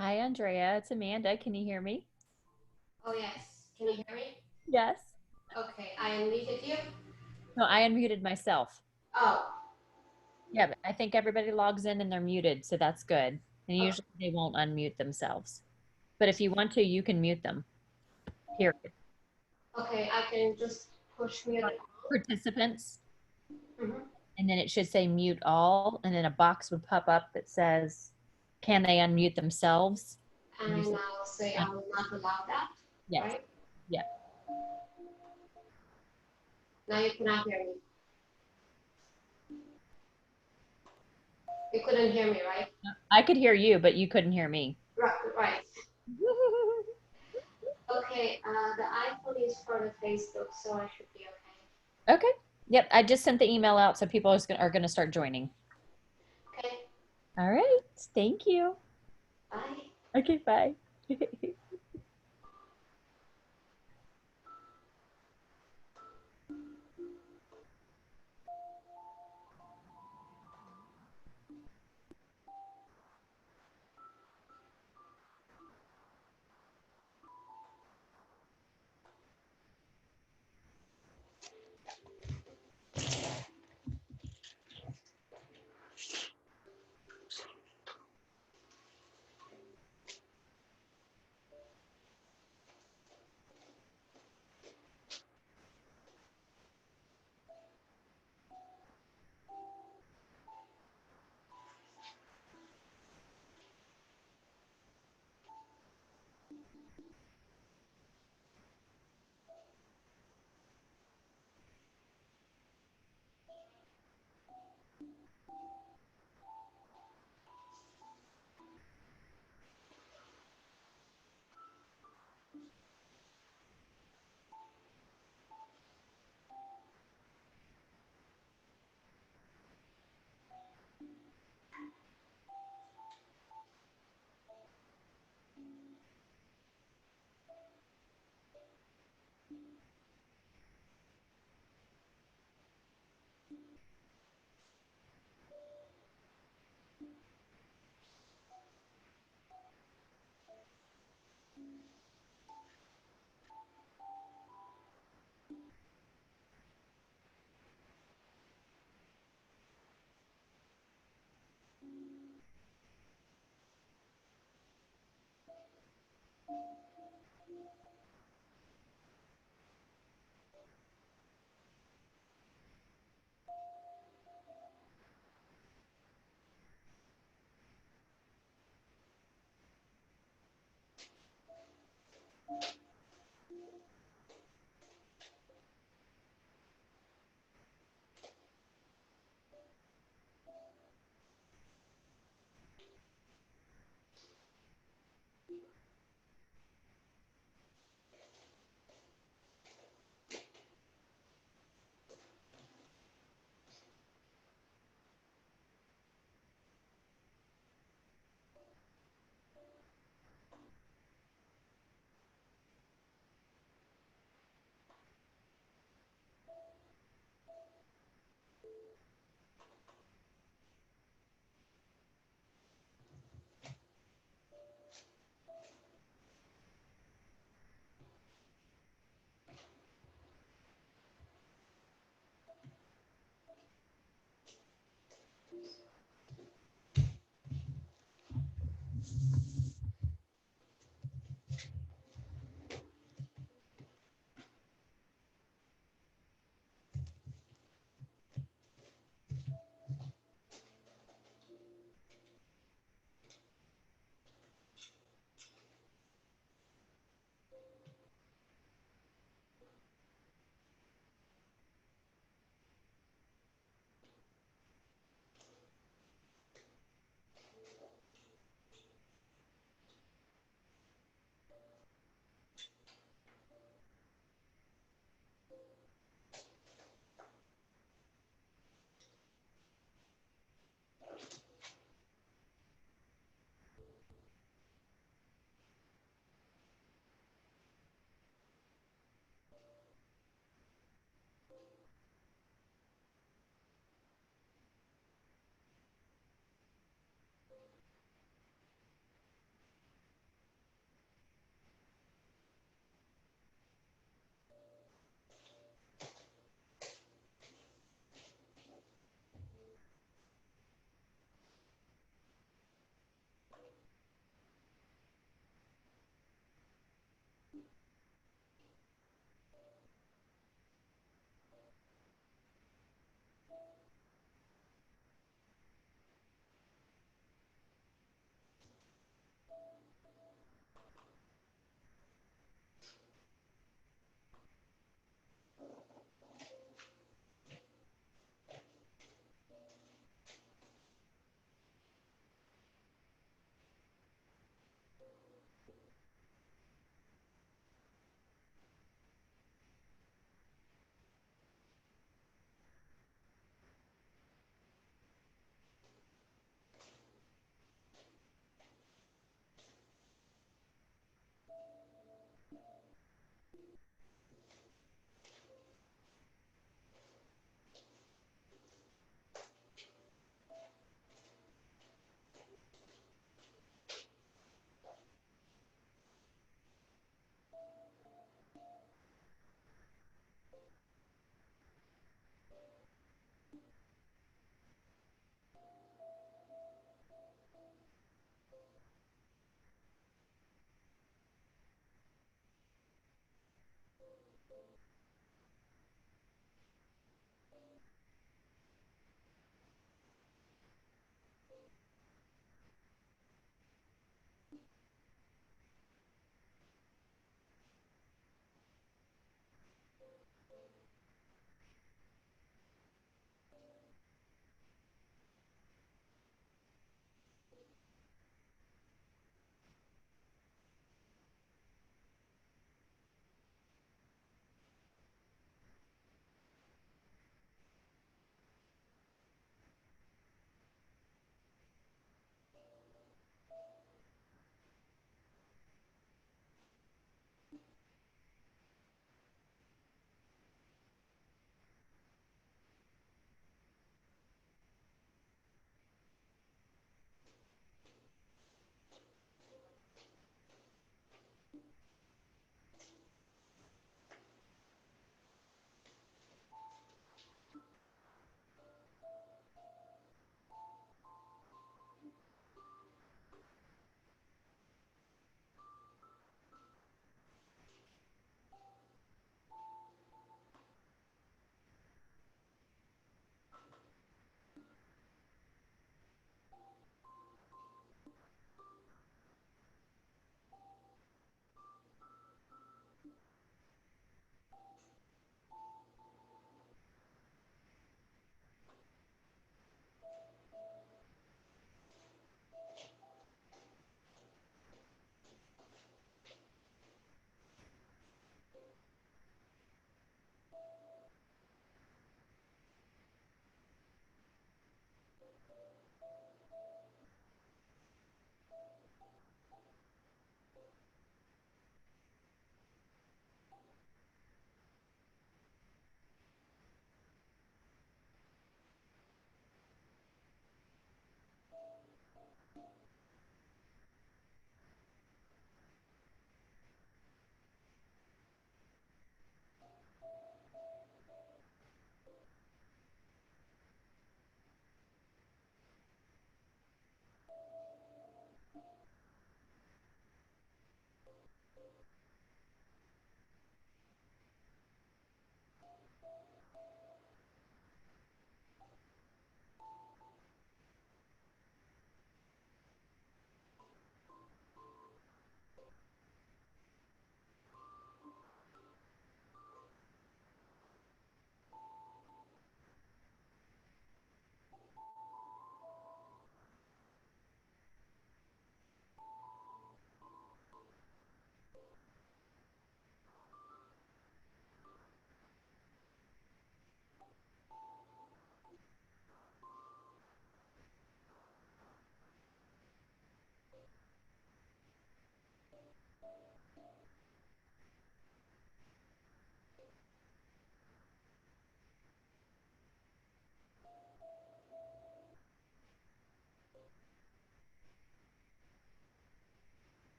Hi, Andrea. It's Amanda. Can you hear me? Oh, yes. Can you hear me? Yes. Okay, I unmuted you. No, I unmuted myself. Oh, Yeah, but I think everybody logs in and they're muted, so that's good. And okay. usually they won't unmute themselves. But if you want to, you can mute them. Period. Okay, I can just push mute it Participants, all. and then it should say mute all, and then a box would pop up that says, can they unmute themselves? And you And say, I'll say I will not allow that, yes. right? Yeah. Now you cannot hear me. You couldn't hear me, right? I could hear you, but you couldn't hear me. Right, right. Okay, the iPhone is for the Facebook, so I should be okay. Okay. Yep. I just sent the email out, so people are going to start joining. Okay, All right. Thank you. bye. Okay. Bye.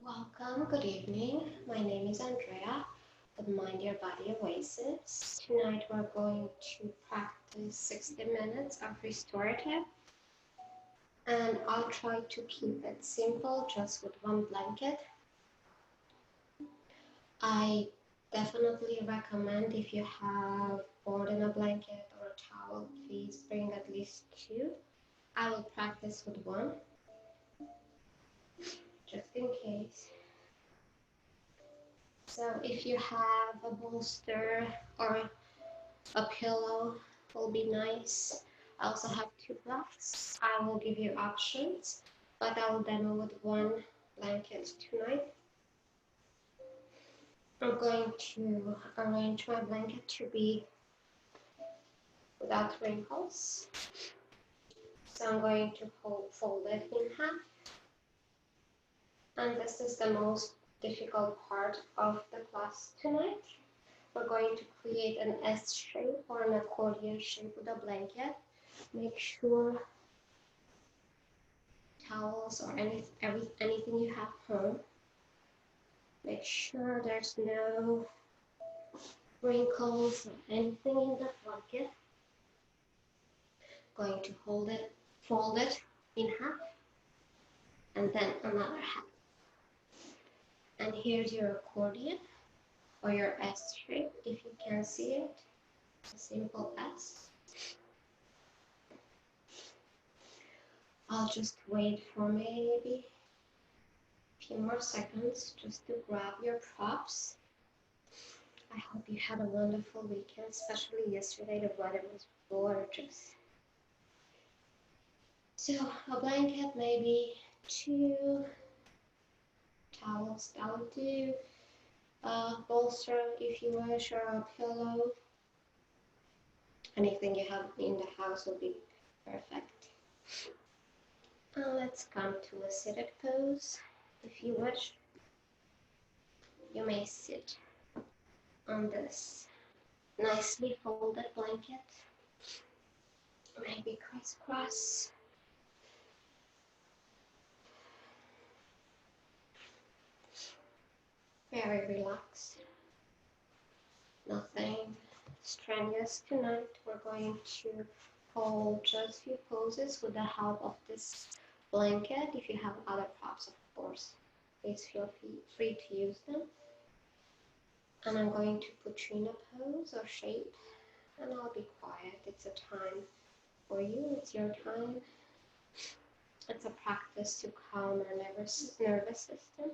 Welcome, good evening. My name is Andrea with Mind Your Body Oasis. Tonight we're going to practice 60 minutes of restorative, and I'll try to keep it simple, just with one blanket. I definitely recommend, if you have more than a blanket or a towel, please bring at least two. I will practice with one, just in case. So if you have a bolster or a pillow, will be nice. I also have two blocks. I will give you options, but I will demo with one blanket tonight. I'm going to arrange my blanket to be without wrinkles. So I'm going to fold it in half. And this is the most difficult part of the class tonight. We're going to create an S shape or an accordion shape with a blanket. Make sure towels or anything you have home. Make sure there's no wrinkles or anything in the blanket. Going to fold it in half, and then another half. And here's your accordion or your S shape, if you can see it. A simple S. I'll just wait for maybe a few more seconds just to grab your props. I hope you had a wonderful weekend, especially yesterday. The weather was gorgeous. So a blanket, maybe two towels, that'll do. A bolster if you wish, or a pillow. Anything you have in the house will be perfect. Now let's come to a seated pose. If you wish, you may sit on this nicely folded blanket, maybe crisscross. Very relaxed. Nothing strenuous tonight. We're going to hold just a few poses with the help of this blanket. If you have other props, of course, please feel free to use them. And I'm going to put you in a pose or shape, and I'll be quiet. It's a time for you. It's your time. It's a practice to calm our nervous system.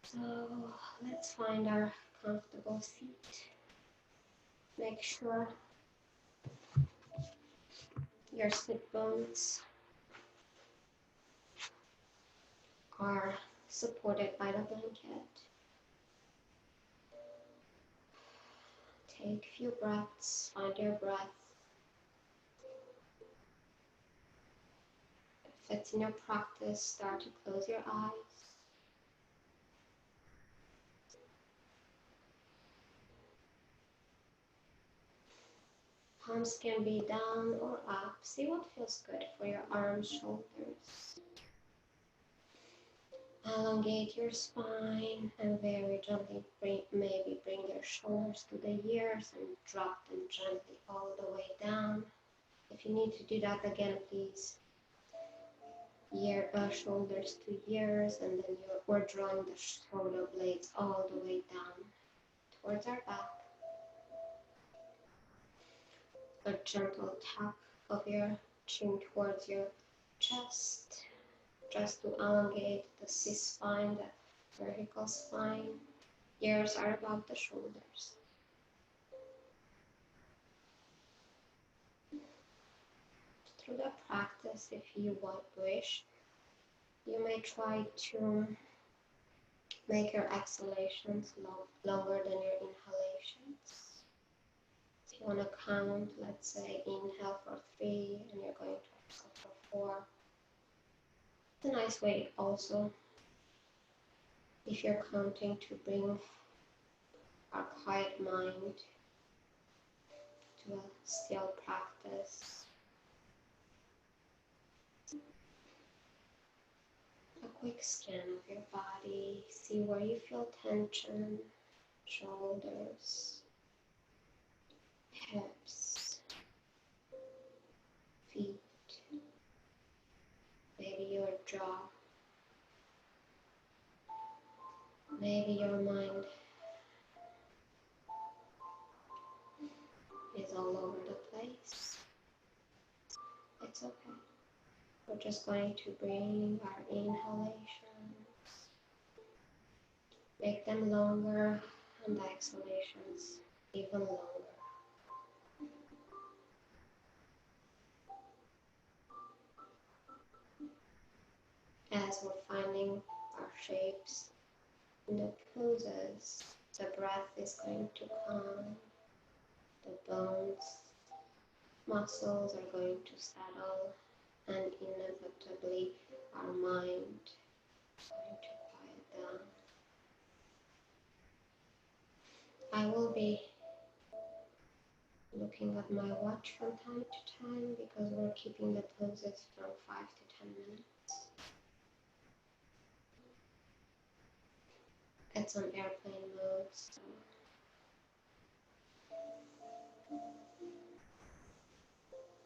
So let's find our comfortable seat. Make sure your sit bones are supported by the blanket. Take a few breaths, find your breath. If it's in your practice, start to close your eyes. Palms can be down or up. See what feels good for your arms, shoulders. Elongate your spine and very gently maybe bring your shoulders to the ears and drop them gently all the way down. If you need to do that again, please. Shoulders to ears, and then we're drawing the shoulder blades all the way down towards our back. A gentle tap of your chin towards your chest, just to elongate the C-spine, the vertical spine. Ears are above the shoulders. Through the practice, if you wish, you may try to make your exhalations longer than your inhalations. If you want to count, let's say inhale for 3 and you're going to exhale for 4. It's a nice way also, if you're counting, to bring our quiet mind to a still practice. quick scan of your body. See where you feel tension, shoulders, hips, feet, maybe your jaw, maybe your mind is all over the place. It's okay. We're just going to bring our inhalations, make them longer, and the exhalations even longer. As we're finding our shapes in the poses, the breath is going to calm, the bones, muscles are going to settle, and inevitably our mind is going to quiet down. I will be looking at my watch from time to time because we're keeping the poses from 5 to 10 minutes. It's on airplane mode, so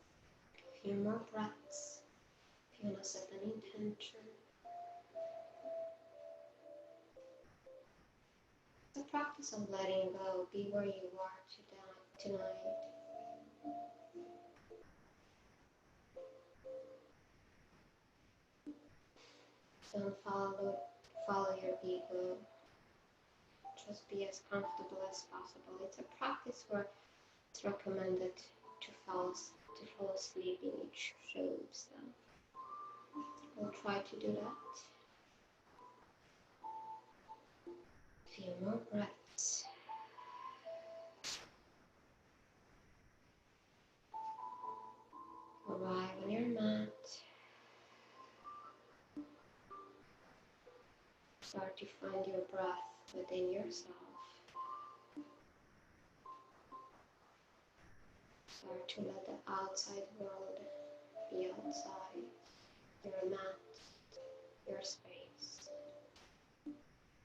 a few more breaths. If you want to set an intention. It's a practice of letting go. Be where you are tonight. Don't follow your ego. Just be as comfortable as possible. It's a practice where it's recommended to fall asleep in each show, so we'll try to do that. A few more breaths. Arrive on your mat. Start to find your breath within yourself. Start to let the outside world be outside your mat, your space.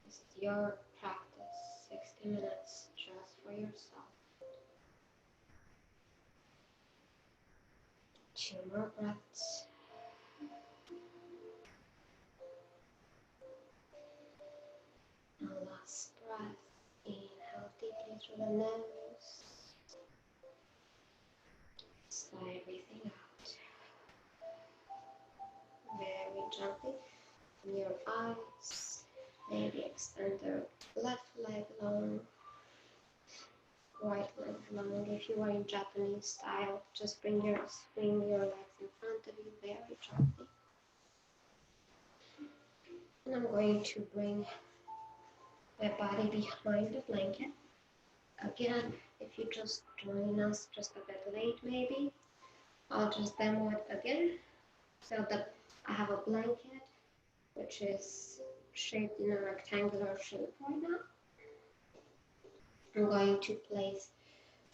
It's your practice, 60 minutes just for yourself. 2 more breaths. And last breath. Inhale deeply through the nose. Sigh everything out. Very gently. Open your eyes. Maybe extend the left leg long, right leg long. If you are in Japanese style, just swing your legs in front of you very gently. And I'm going to bring my body behind the blanket. Again, if you just join us just a bit late maybe, I'll just demo it again. So that I have a blanket which is shaped in a rectangular shape right now. I'm going to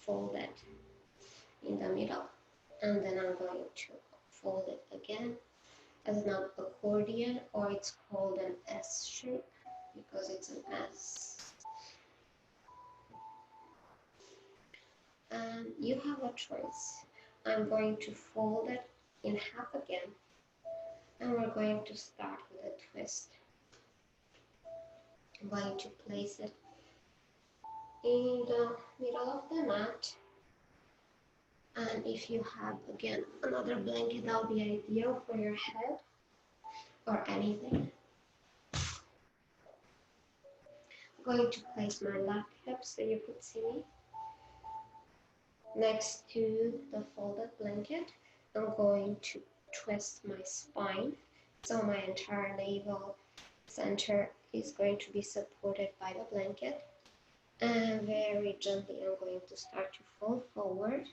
fold it in the middle, and then I'm going to fold it again as an accordion, or it's called an S shape because it's an S. And you have a choice. I'm going to fold it in half again, and we're going to start with a twist. I'm going to place it in the middle of the mat, and if you have again another blanket, that'll be ideal for your head or anything. I'm going to place my left hip so you could see me next to the folded blanket. I'm going to twist my spine so my entire navel center is going to be supported by the blanket, and very gently I'm going to start to fold forward.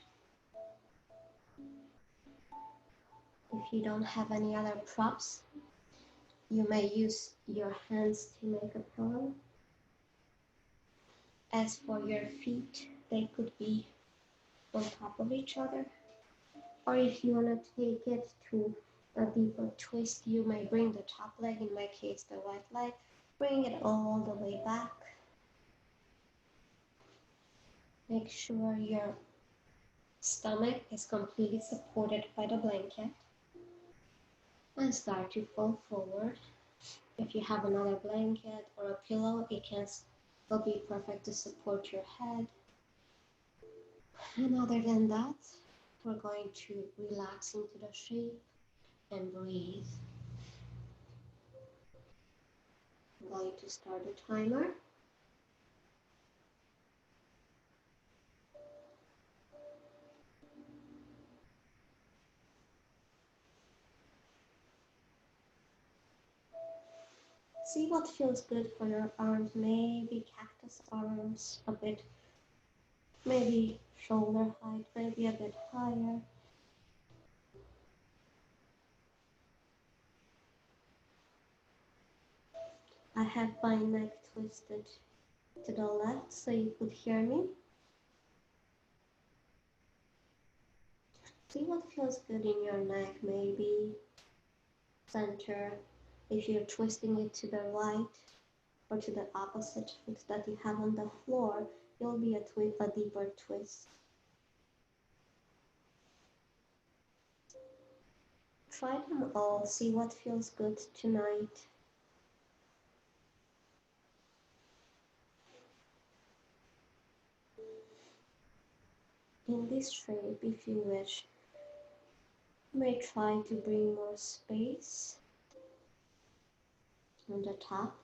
If you don't have any other props, you may use your hands to make a pillow. As for your feet, they could be on top of each other, or if you want to take it to a deeper twist. You may bring the top leg, in my case the right leg, bring it all the way back. Make sure your stomach is completely supported by the blanket and start to fold forward. If you have another blanket or a pillow, it can still be perfect to support your head. And other than that, we're going to relax into the shape and breathe. I'm going to start a timer. See what feels good for your arms, maybe cactus arms, a bit, maybe shoulder height, maybe a bit higher. I have my neck twisted to the left so you could hear me. See what feels good in your neck, maybe center. If you're twisting it to the right or to the opposite foot that you have on the floor, you'll be a deeper twist. Try them all, see what feels good tonight. In this shape, if you wish, you may try to bring more space on the top,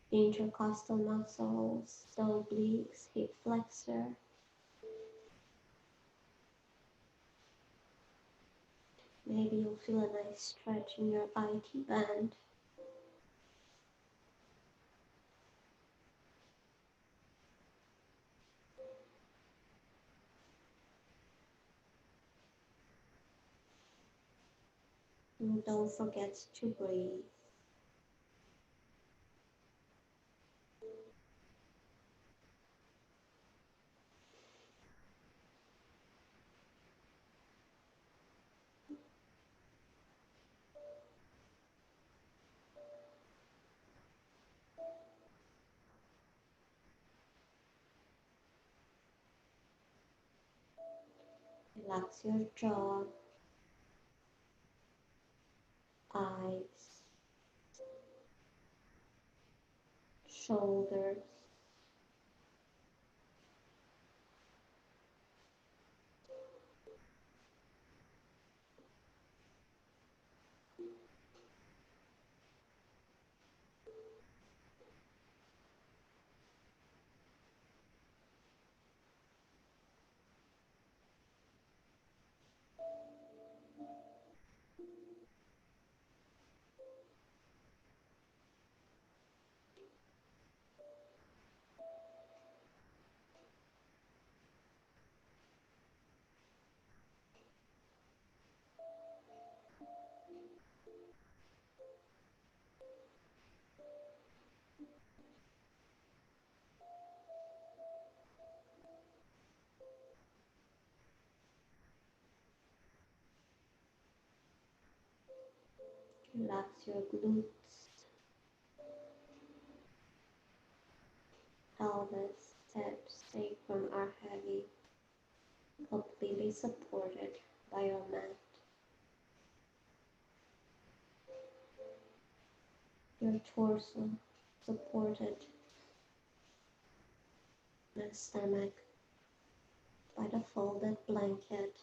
the intercostal muscles, the obliques, hip flexor. Maybe you'll feel a nice stretch in your IT band. And don't forget to breathe. Relax your jaw, eyes, shoulders. Relax your glutes, pelvis, hips, sacrum are heavy, completely supported by your mat. Your torso supported, the stomach by the folded blanket.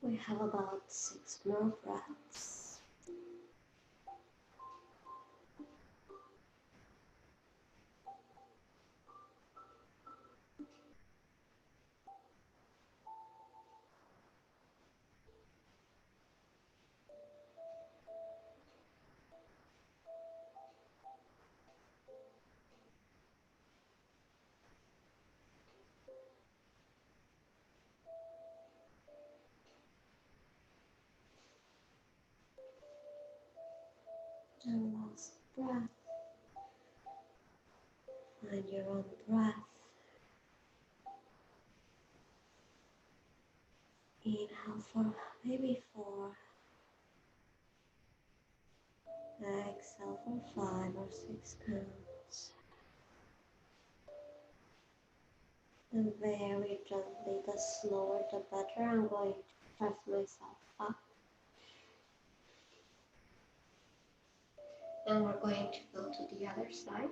We have about 6 more breaths. And last breath. Find your own breath. Inhale for maybe 4. Exhale for 5 or 6 counts. And very gently, the slower the better, I'm going to press myself up. And we're going to go to the other side.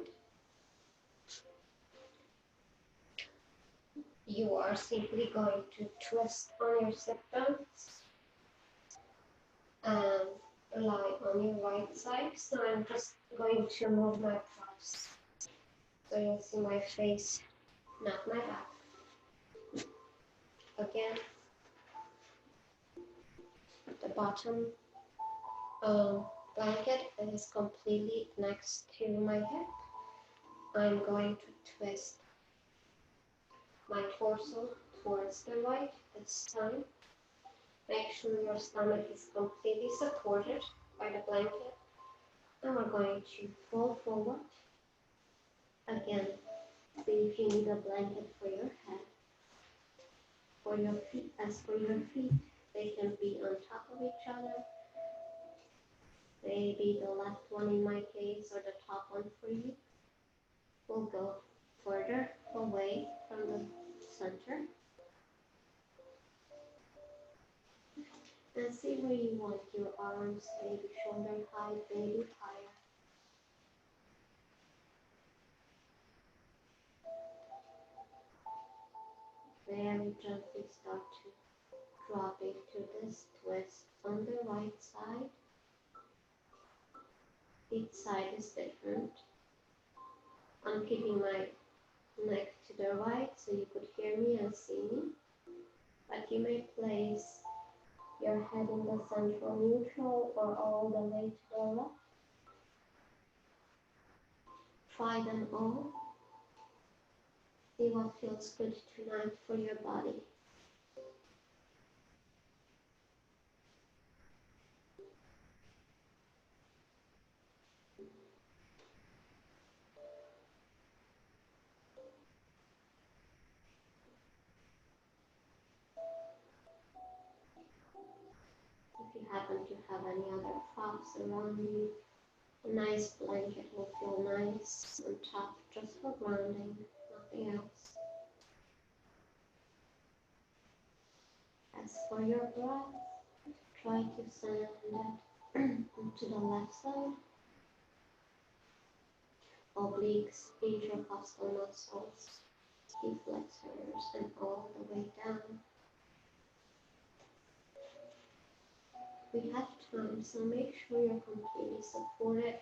You are simply going to twist on your sit bones and lie on your right side. So I'm just going to move my props. So you'll see my face, not my back. Again, the bottom blanket is completely next to my hip. I'm going to twist my torso towards the right this time. Make sure your stomach is completely supported by the blanket. And we're going to fall forward. Again, see if you need a blanket for your head. For your feet, as for your feet, they can be on top of each other. Maybe the left one in my case or the top one for you will go further away from the center. And see where you want your arms, maybe shoulder height, maybe higher. Very gently start to drop into this twist on the right side. Each side is different. I'm keeping my neck to the right so you could hear me and see me. But you may place your head in the central neutral or all the way to the left. Try them all. See what feels good tonight for your body. If you happen to have any other props around you, a nice blanket will feel nice on top just for grounding, nothing else. As for your breath, try to send it to the left side. Obliques, intercostal muscles, hip flexors, and all the way down. We have time, so make sure you're completely supported.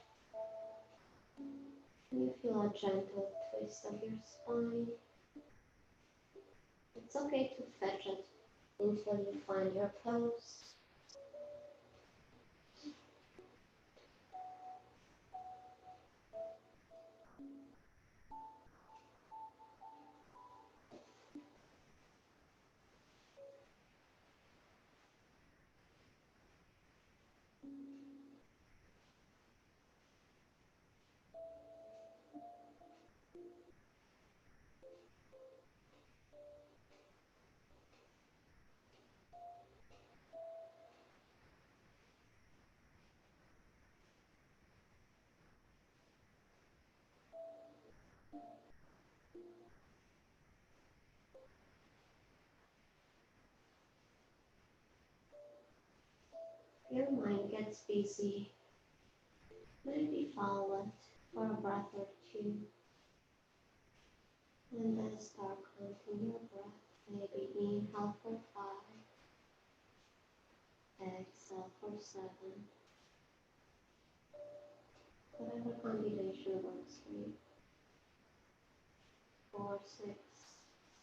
And you feel a gentle twist of your spine. It's okay to fidget until you find your pose. Your mind gets busy. Maybe follow it for a breath or two. And then start counting your breath. Maybe inhale for 5. 7. Whatever combination works for you. 4, 6,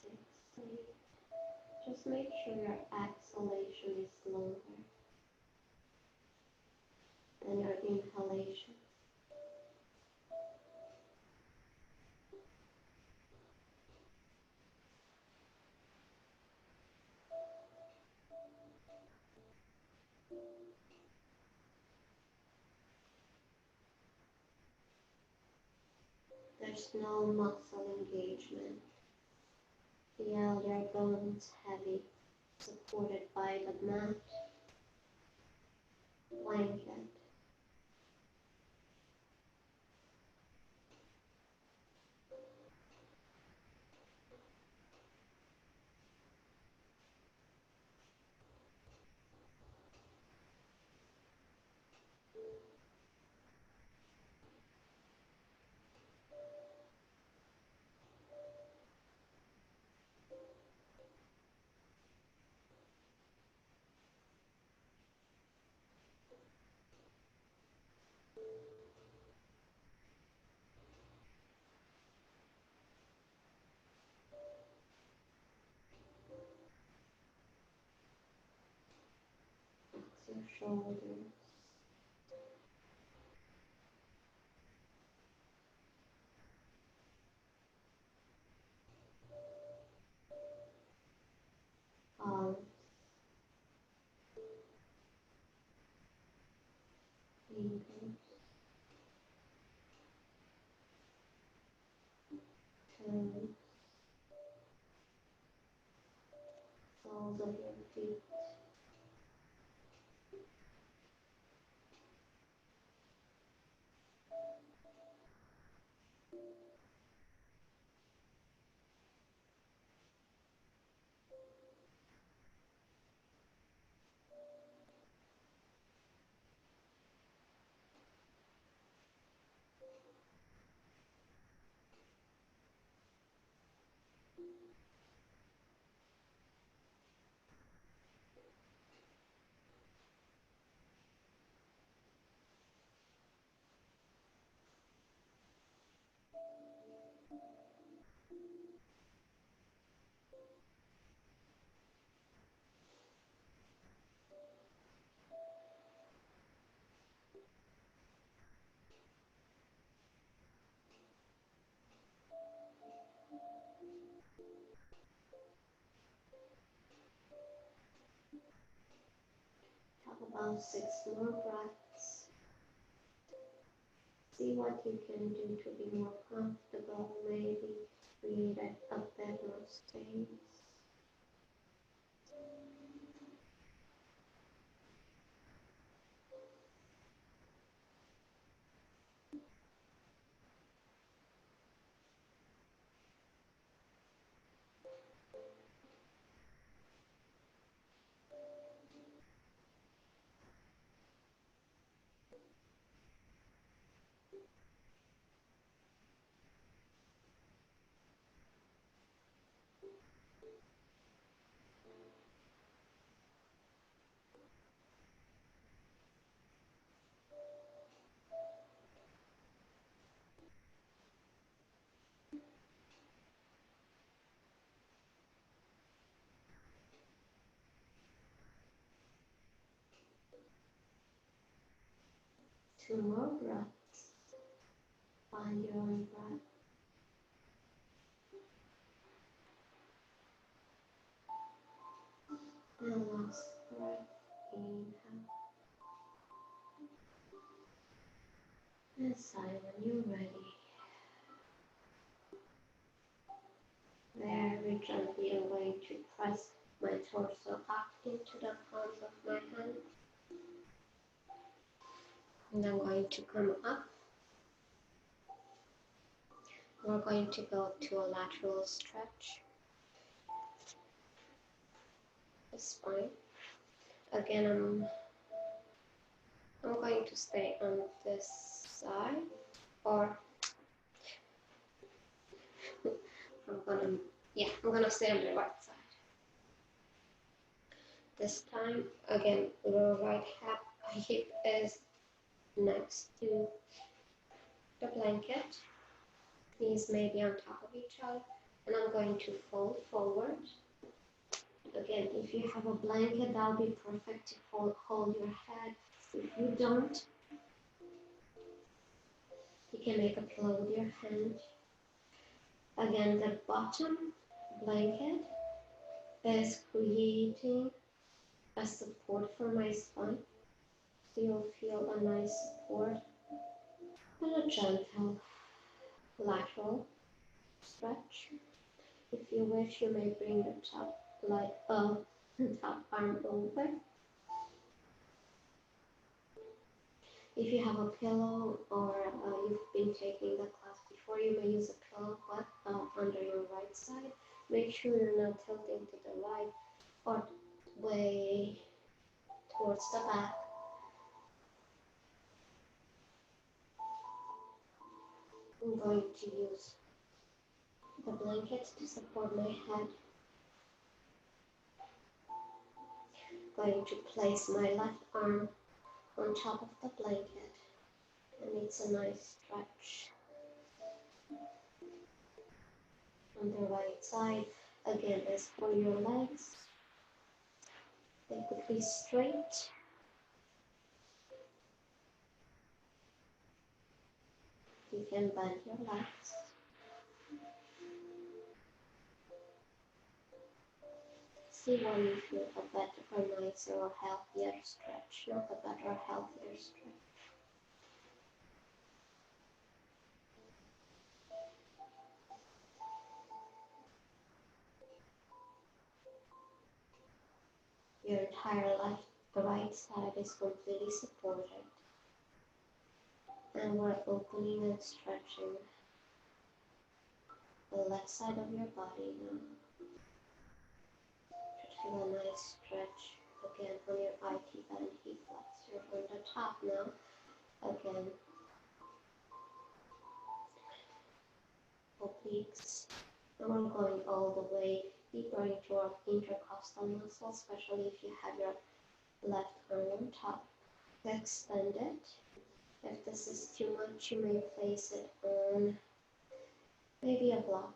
6, 8. Just make sure your exhalation is longer than your inhalation. There's no muscle engagement. Feel your bones heavy, supported by the mat, blanket. Your shoulders. Arms. Fingers. Toes. Soles of your feet. Have about 6 more breaths. See what you can do to be more comfortable. Maybe create a bit more space. Two more breaths. Find your own breath. And last breath. Inhale. And sigh when you're ready. Very gently, I'm going to press my torso up into the palms of my hands. And I'm going to come up. We're going to go to a lateral stretch. The spine. Again, I'm going to stay on this side, or I'm gonna stay on the right side. This time, again, lower right hip is next to the blanket. Knees may be on top of each other. And I'm going to fold forward. Again, if you have a blanket, that'll be perfect to hold your head. If you don't, you can make a pillow with your hand. Again, the bottom blanket is creating a support for my spine. So you'll feel a nice support and a gentle lateral stretch. If you wish, you may bring the top top arm over. If you have a pillow or you've been taking the class before, you may use a pillow but under your right side. Make sure you're not tilting to the right or way towards the back. I'm going to use the blanket to support my head. Going to place my left arm on top of the blanket, and it's a nice stretch. On the right side, again, as for your legs, they could be straight. You can bend your legs. See what you feel a better or nicer or healthier stretch, not a better or healthier stretch. Your entire right side is completely supported. And we're opening and stretching the left side of your body now. Feel a nice stretch again from your IT band, hip flexor on the top now. Again, obliques. And we're going all the way deeper into our intercostal muscle, especially if you have your left arm on top. Extend it. If this is too much, you may place it on maybe a block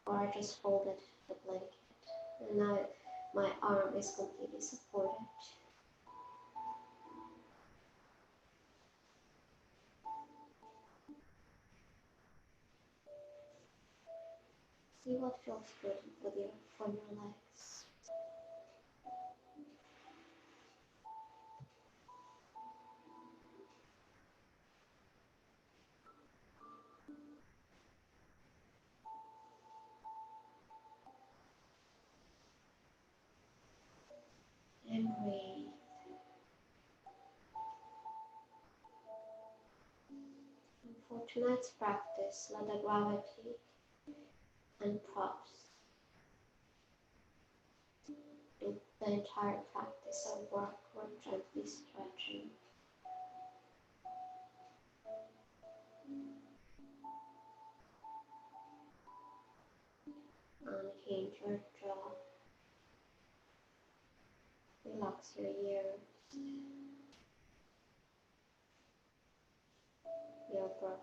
or just fold it to the blanket. And now my arm is completely supported. See what feels good for your legs. And breathe. And for tonight's practice, let the gravity and props do the entire practice of work. We're gently stretching. Unhinge your jaw. Relax your ears. Your breath.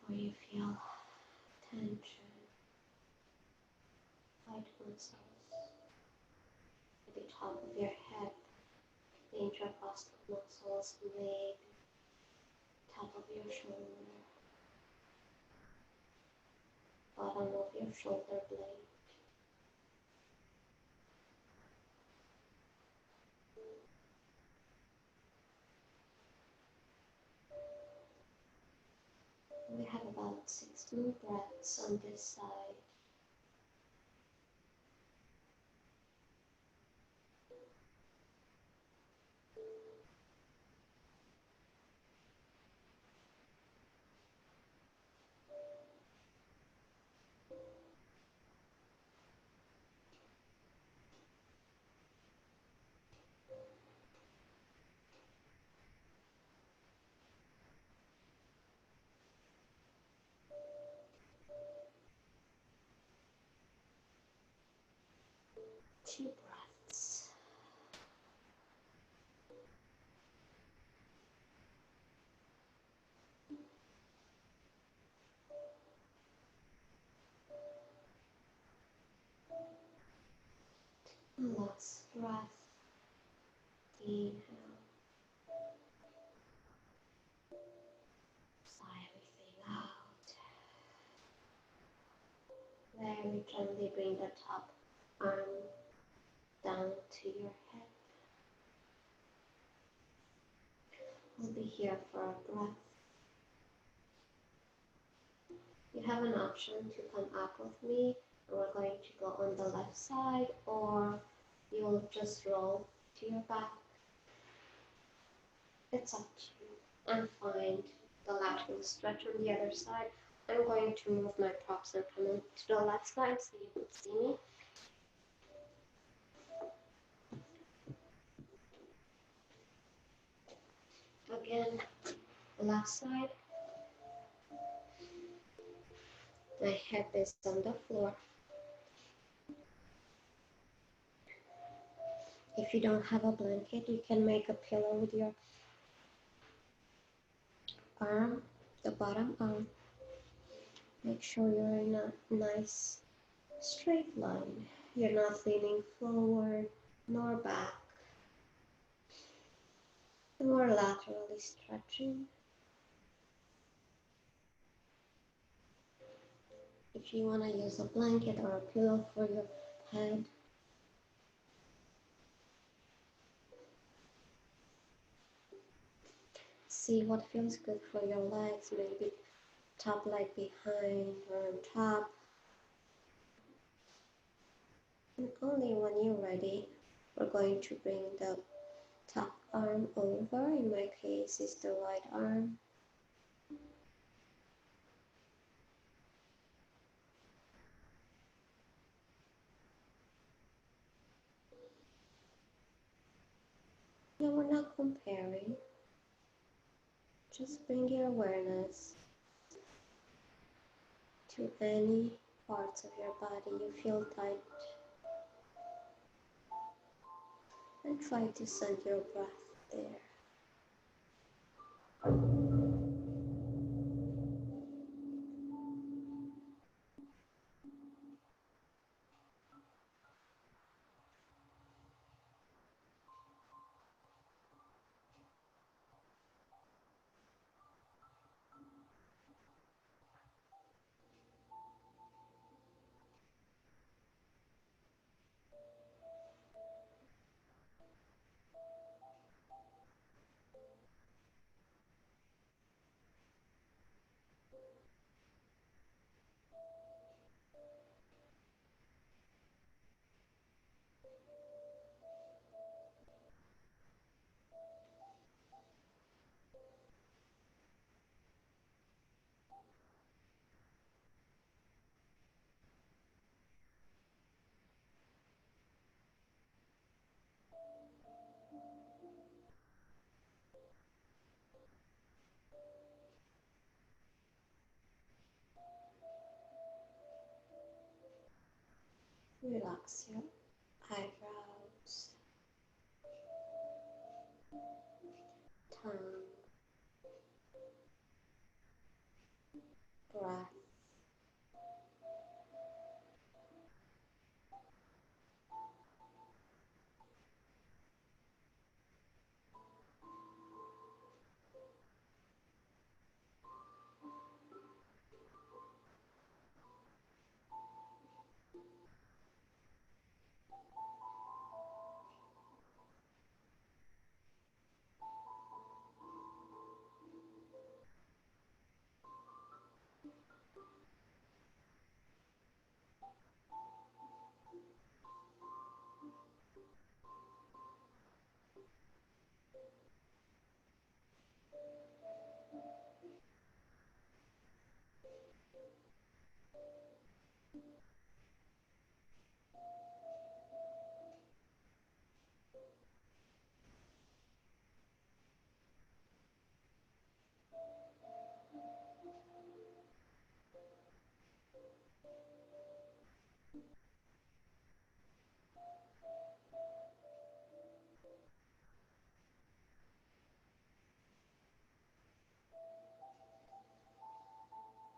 where you feel tension, tight muscles at the top of your head, the intercostal muscles, leg, top of your shoulder, bottom of your shoulder blade. We have about 16 breaths on this side. Two breaths. Last breath. Inhale. Sigh everything out. Very gently bring the top arm down to your head. We'll be here for a breath. You have an option to come up with me, and we're going to go on the left side, or you'll just roll to your back. It's up to you. And find the lateral stretch on the other side. I'm going to move my props and come in to the left side so you can see me. Again, the left side. My head is on the floor. If you don't have a blanket, you can make a pillow with your arm, the bottom arm. Make sure you're in a nice straight line. You're not leaning forward nor back. And we're laterally stretching. If you want to use a blanket or a pillow for your head, see what feels good for your legs, maybe top leg behind or on top. And only when you're ready, we're going to bring the top arm over. In my case, it's the right arm. Now we're not comparing. Just bring your awareness to any parts of your body you feel tight. And try to send your breath there. Relax your eyebrows, tongue, breath.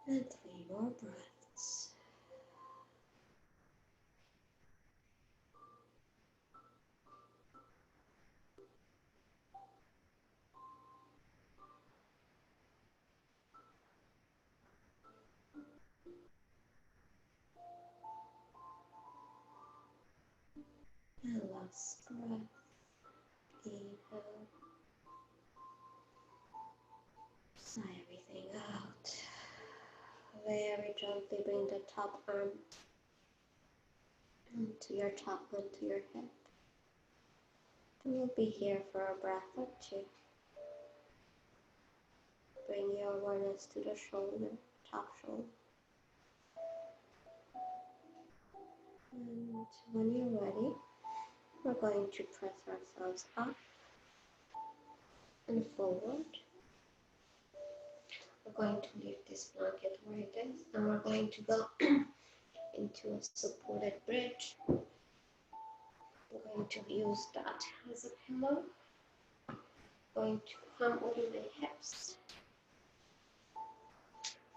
And 3 more breaths. And last breath. Inhale. Sigh everything out. Very gently bring the top arm into your top, onto your hip. And we'll be here for a breath or two. Bring your awareness to the shoulder, top shoulder. And when you're ready, we're going to press ourselves up and forward. We're going to leave this blanket where it is, and we're going to go into a supported bridge. We're going to use that as a pillow. Going to come over my hips,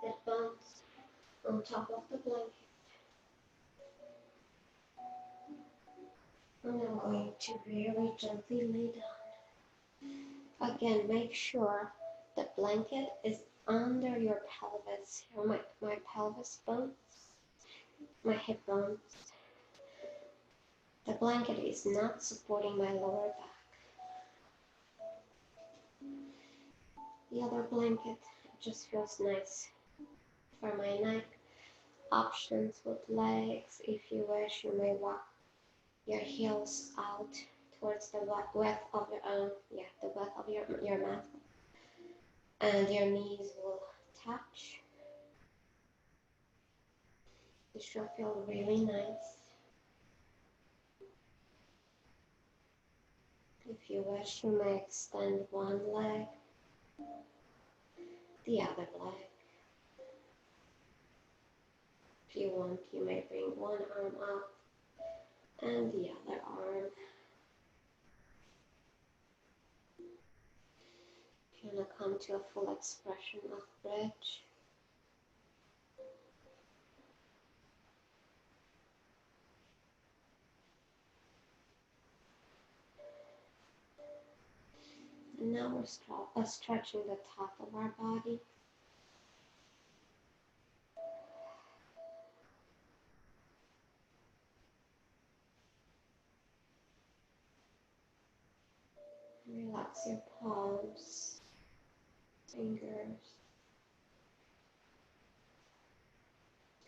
sit bones on top of the blanket. And I'm going to very gently lay down. Again, make sure the blanket is under your pelvis, or my pelvis bones, my hip bones. The blanket is not supporting my lower back. The other blanket just feels nice for my neck. Options with legs. If you wish, you may walk your heels out towards the width of your mat, and your knees will touch. This should feel really nice. If you wish, you may extend one leg, the other leg. If you want, you may bring one arm up and the other arm. If you want to come to a full expression of bridge, and now we're stretching the top of our body. Relax your palms, fingers,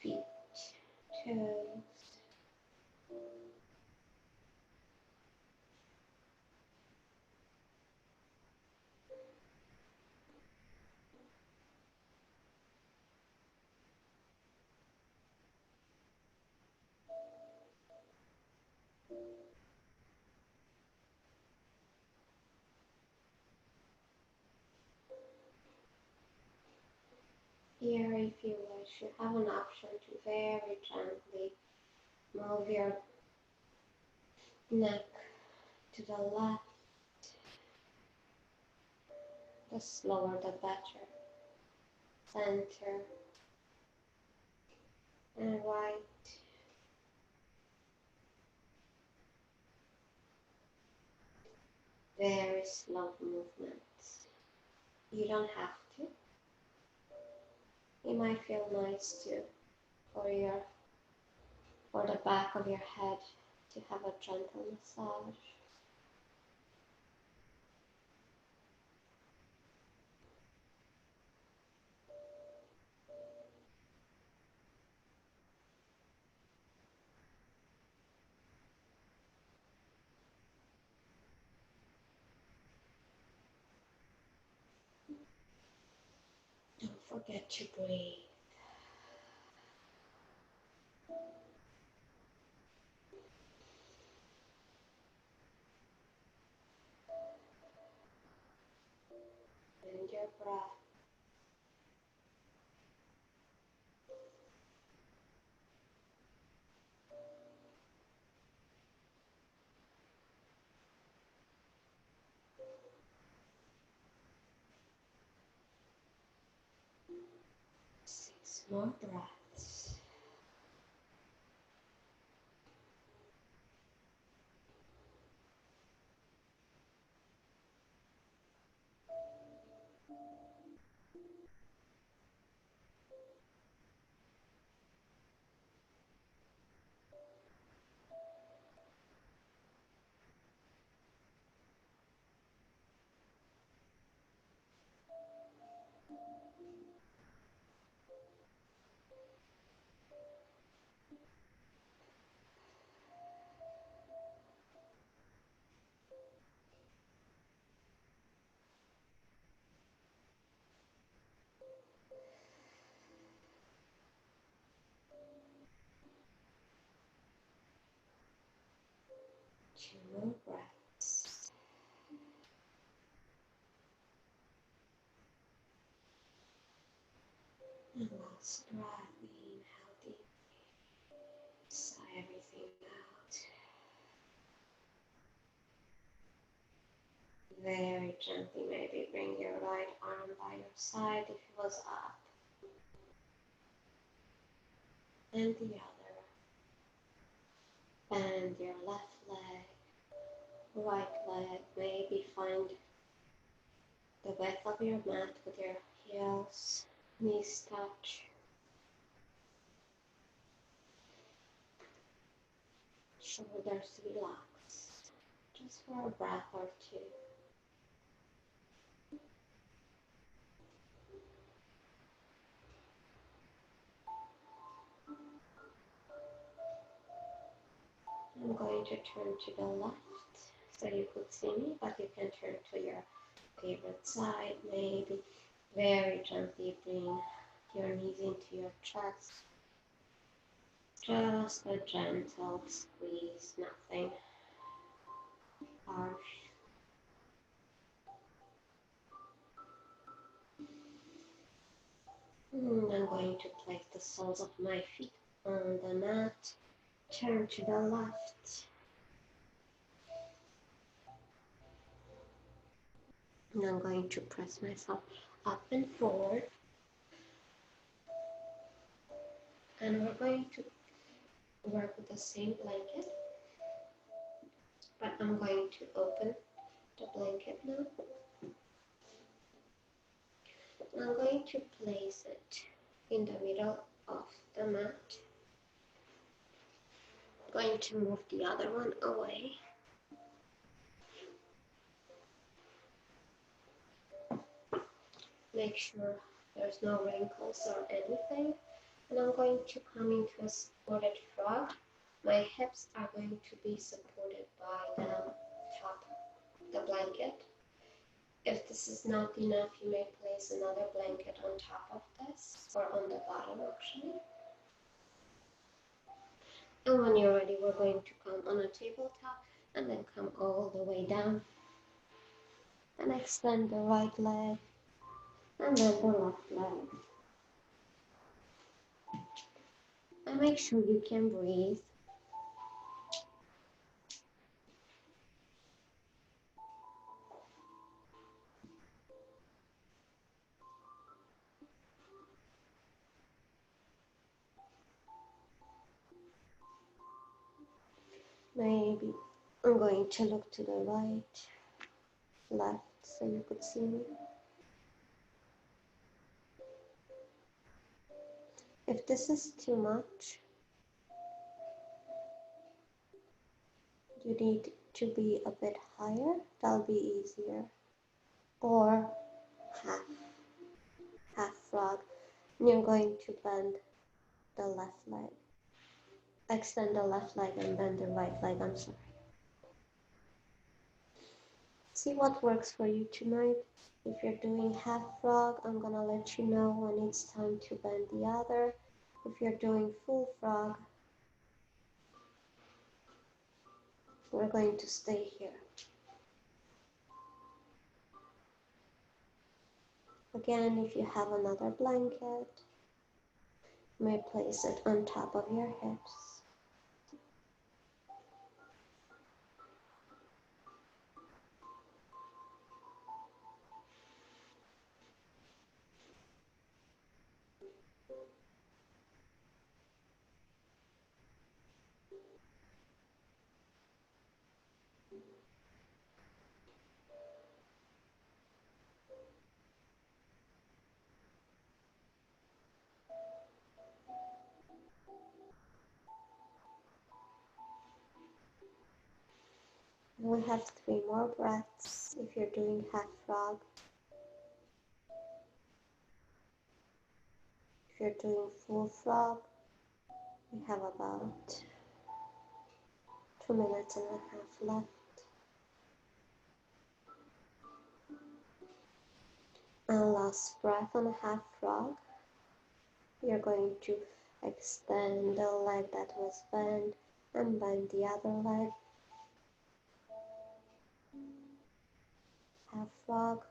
feet, toes. Here, if you wish, you have an option to very gently move your neck to the left. The slower the better. Center, and right. Very slow movements. You don't have to. It might feel nice too for the back of your head to have a gentle massage. Don't forget to breathe. And your breath. Six more breaths. Two more breaths. And last breath, inhale deeply. Sigh everything out. Very gently, maybe bring your right arm by your side if it was up. And the other. Bend your left leg, right leg. Maybe find the width of your mat with your heels, knees touch. Shoulders relax. Just for a breath or two. I'm going to turn to the left so you could see me, but you can turn to your favorite side. Maybe very gently bring your knees into your chest. Just a gentle squeeze, nothing harsh. I'm going to place the soles of my feet on the mat. Turn to the left. And I'm going to press myself up and forward. And we're going to work with the same blanket. But I'm going to open the blanket now. And I'm going to place it in the middle of the mat. I'm going to move the other one away. Make sure there's no wrinkles or anything. And I'm going to come into a supported frog. My hips are going to be supported by the top of the blanket. If this is not enough, you may place another blanket on top of this, or on the bottom actually. And when you're ready, we're going to come on a tabletop and then come all the way down. And extend the right leg and then the left leg. And make sure you can breathe. Maybe I'm going to look to the right, left, so you could see me. If this is too much, you need to be a bit higher, that'll be easier. Or half, half frog. And you're going to bend the left leg. Extend the left leg and bend the right leg, I'm sorry. See what works for you tonight. If you're doing half frog, I'm gonna let you know when it's time to bend the other. If you're doing full frog, we're going to stay here. Again, if you have another blanket, you may place it on top of your hips. And we have 3 more breaths if you're doing half frog. If you're doing full frog, we have about 2 minutes and a half left. And last breath on a half frog. You're going to extend the leg that was bent and bend the other leg. Half frog.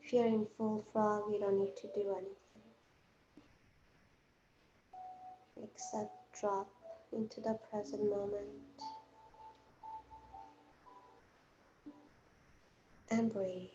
If you're in full frog, you don't need to do anything except drop into the present moment and breathe.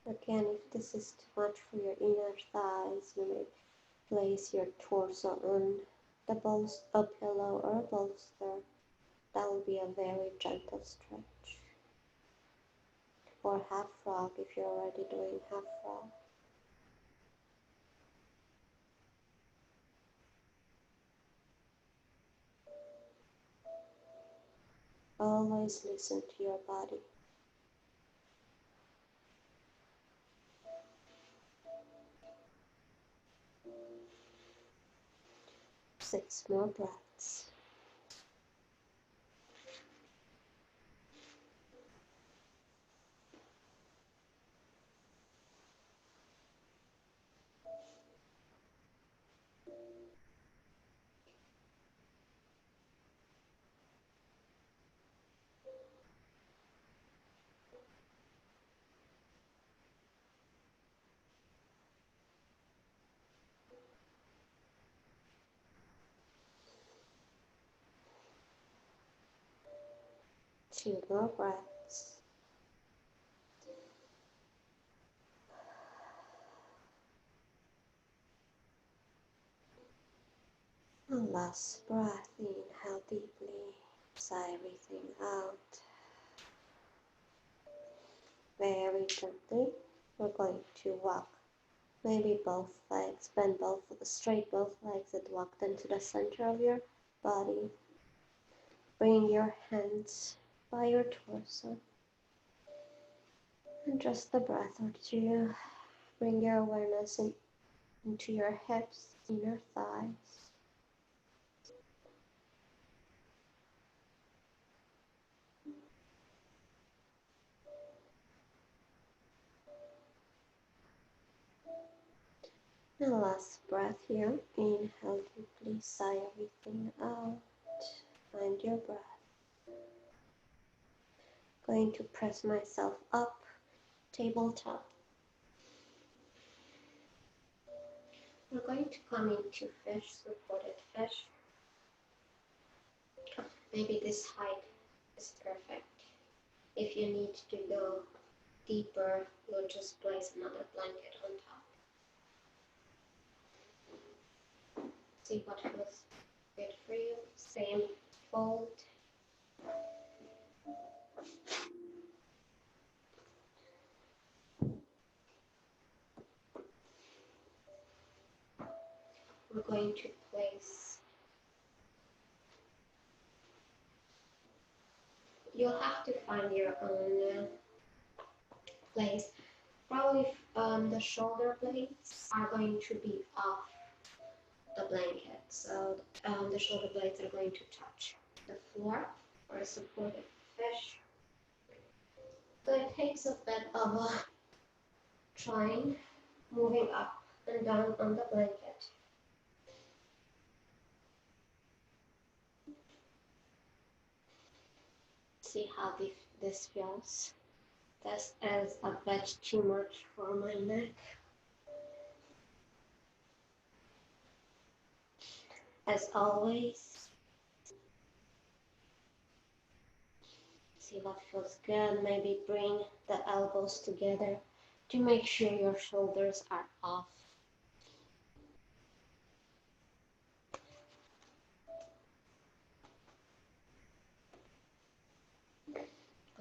Again, if this is too much for your inner thighs, you may place your torso on a pillow or a bolster. That will be a very gentle stretch. Or half frog if you're already doing half frog. Always listen to your body. 6 more breaths. Two more breaths. And last breath, inhale deeply, sigh everything out. Very gently, we're going to walk. Maybe both legs, straight both legs and walk them to the center of your body. Bring your hands by your torso. And just a breath or two. Bring your awareness into your hips, inner thighs. And last breath here. Inhale deeply, sigh everything out. Find your breath. Going to press myself up, tabletop. We're going to come into fish, supported fish. Maybe this height is perfect. If you need to go deeper, you'll just place another blanket on top. See what feels good for you. Same fold. We're going to place, you'll have to find your own place. Probably the shoulder blades are going to be off the blanket. So the shoulder blades are going to touch the floor for a supported fish. So it takes a bit of a trying, moving up and down on the blanket. See how this feels. This is a bit too much for my neck. As always, see what feels good. Maybe bring the elbows together to make sure your shoulders are off.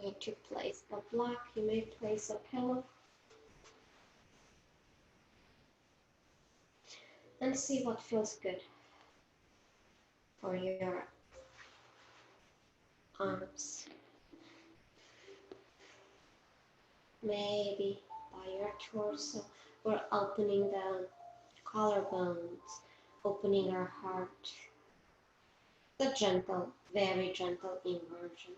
Going to place a block. You may place a pillow. And see what feels good for your arms. Maybe by your torso, we're opening the collarbones, opening our heart. The gentle, very gentle inversion.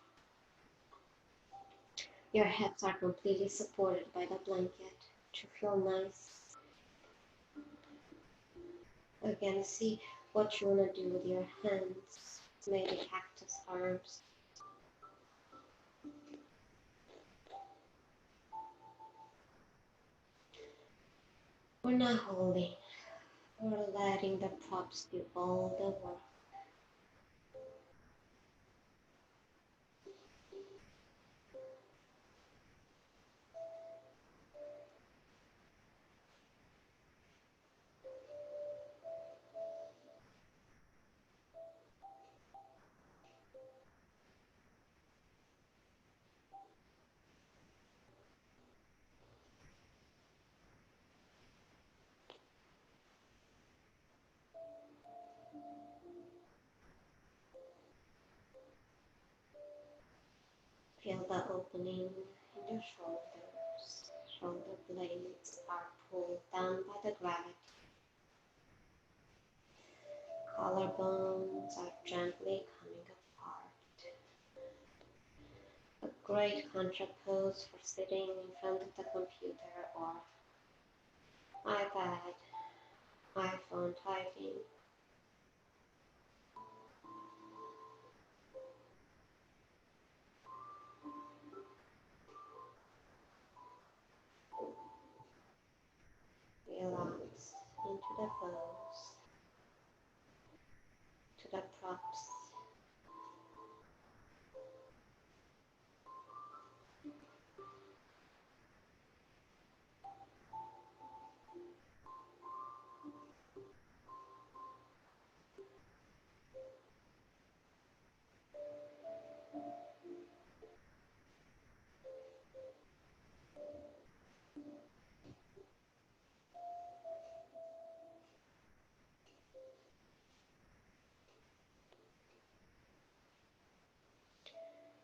Your hips are completely supported by the blanket to feel nice. Again, see what you want to do with your hands, maybe cactus arms. We're not holding, we're letting the props do all the work. Feel the opening in your shoulders. Shoulder blades are pulled down by the gravity. Collarbones are gently coming apart. A great contra pose for sitting in front of the computer or iPad, iPhone typing. Relax into the pose, to the props.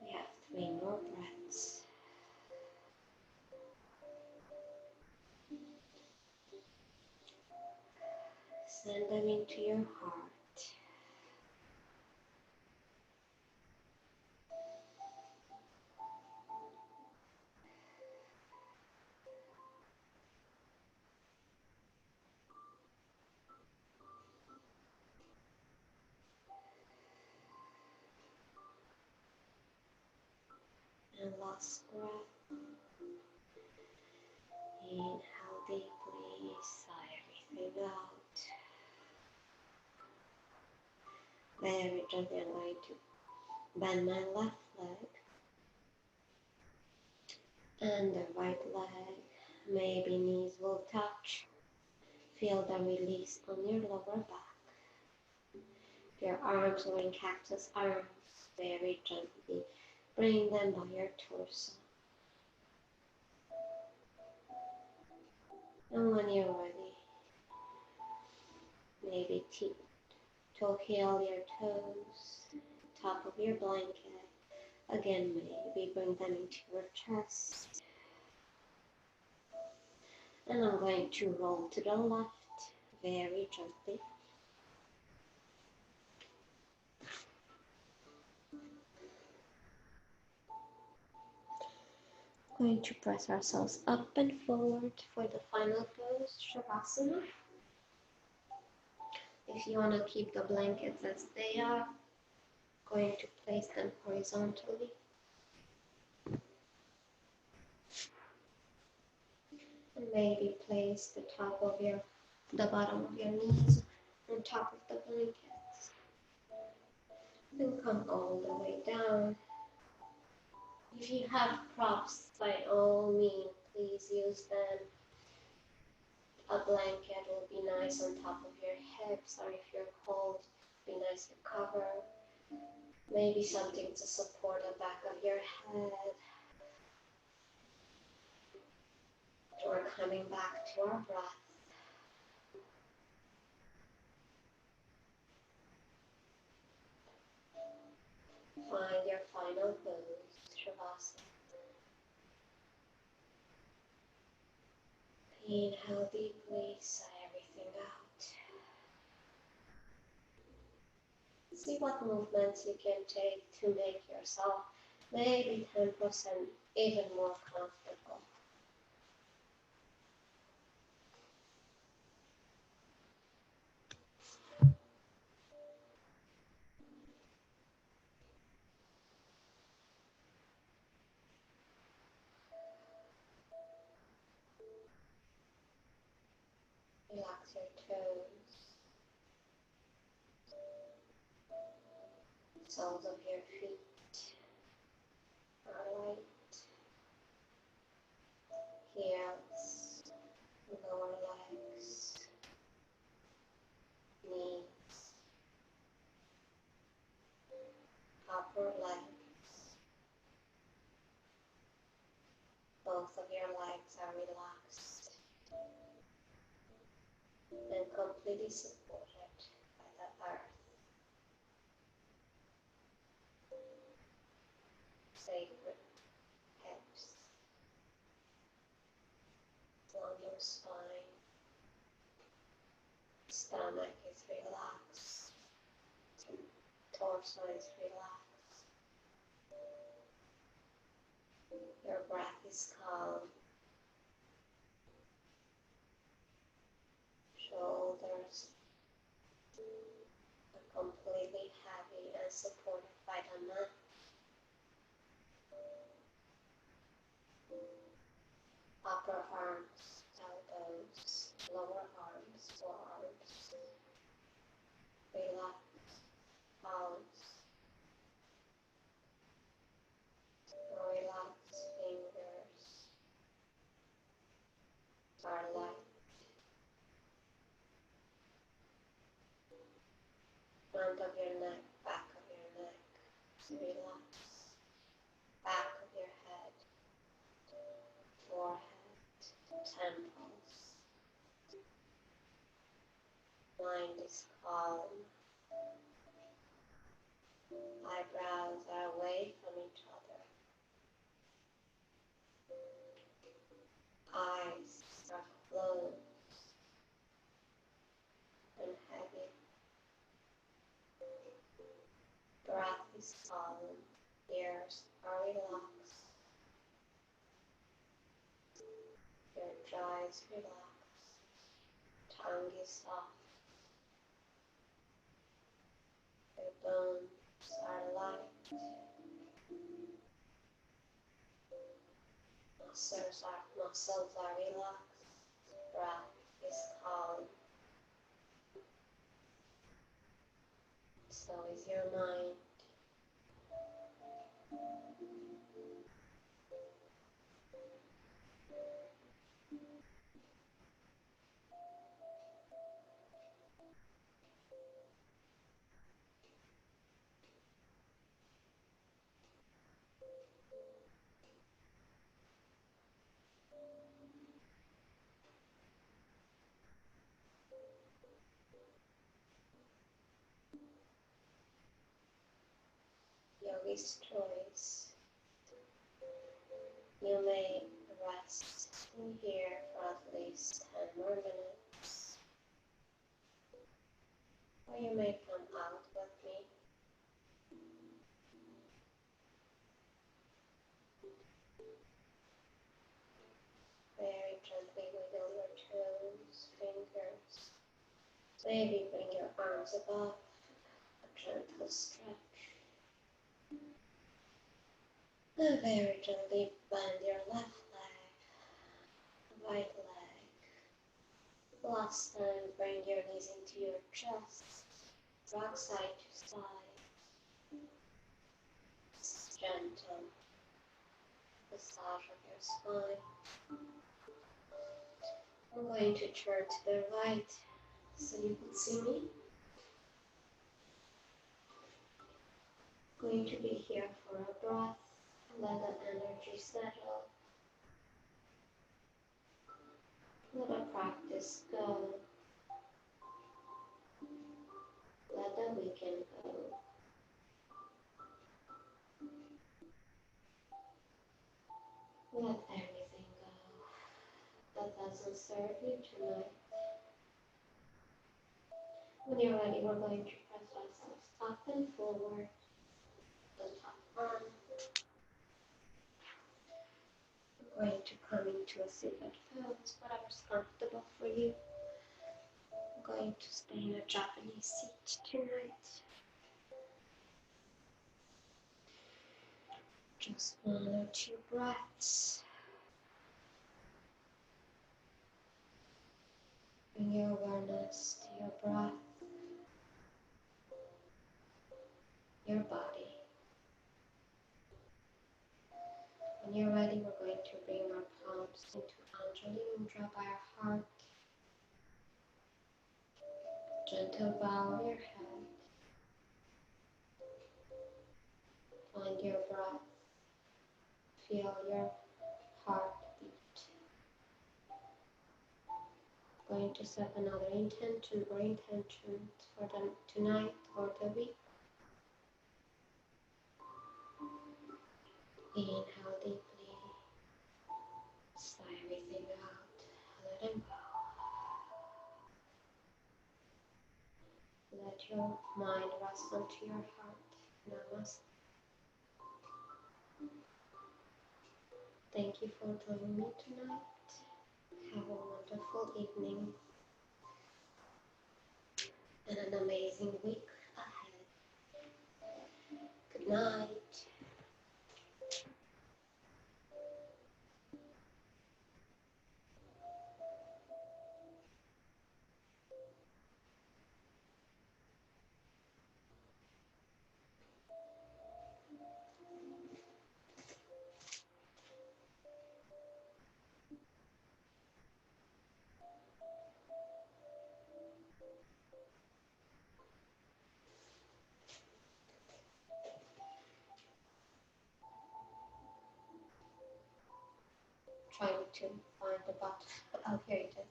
We have 3 more breaths. Send them into your heart. And last breath. Inhale deeply, sigh everything out. Very gently, I'm going to bend my left leg and the right leg. Maybe knees will touch. Feel the release on your lower back. Your arms are in cactus arms. Very gently bring them by your torso. And when you're ready, maybe toe heel your toes, top of your blanket. Again, maybe bring them into your chest. And I'm going to roll to the left very gently. Going to press ourselves up and forward for the final pose, Shavasana. If you want to keep the blankets as they are, going to place them horizontally. And maybe place the bottom of your knees on top of the blankets. Then come all the way down. If you have props, by all means, please use them. A blanket will be nice on top of your hips, or if you're cold, be nice to cover. Maybe something to support the back of your head. We're coming back to our breath. Find your final pose, Shavasana. Inhale deeply, sigh everything out. See what movements you can take to make yourself maybe 10% even more comfortable. Relax your toes, soles of your feet are light, heels, lower legs, knees, upper legs. Both of your legs are relaxed and completely supported by the earth. Sacred hips, along your spine, stomach is relaxed, torso is relaxed, your breath is calm, shoulders are completely heavy and supported by the mat. Upper arms, elbows, lower arms, forearms, relax, palms, relax fingers, are light, front of your neck, back of your neck, relax, back of your head, forehead, temples, mind is calm, eyebrows are away from each other, eyes are closed and heavy, breath is calm, ears are relaxed, your jaw is relaxed, tongue is soft, your bones are light, muscles are relaxed, breath is calm, so is your mind. Yogi's choice. You may rest in here for at least 10 more minutes, or you may come out with me. Very gently wiggle your toes, fingers. Maybe bring your arms above, a gentle stretch. And very gently bend your left leg, right leg. Last time, bring your knees into your chest, rock side to side. Gentle massage of your spine. I'm going to turn to the right so you can see me. I'm going to be here for a breath. Let the energy settle. Let the practice go. Let the weekend go. Let everything go that doesn't serve you tonight. When you're ready, we're going to press ourselves up and forward. The top arm. We're going to come into a seated pose, whatever's comfortable for you. I'm going to stay in a Japanese seat tonight. Just 1 or 2 breaths. Bring your awareness to your breath, your body. When you're ready, we're going to bring our palms into Anjali Mudra by our heart. Gentle bow of your head. Find your breath. Feel your heartbeat. Going to set another intention or intentions for tonight or the week. Inhale deeply. Sigh everything out. Let it go. Let your mind rest onto your heart. Namaste. Thank you for joining me tonight. Have a wonderful evening and an amazing week ahead. Good night. Trying to find the button. Oh, here it is.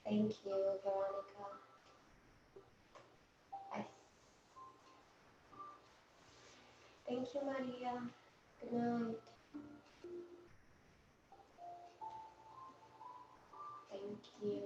Thank you, Veronica. Bye. Thank you, Maria. Good night. Thank you.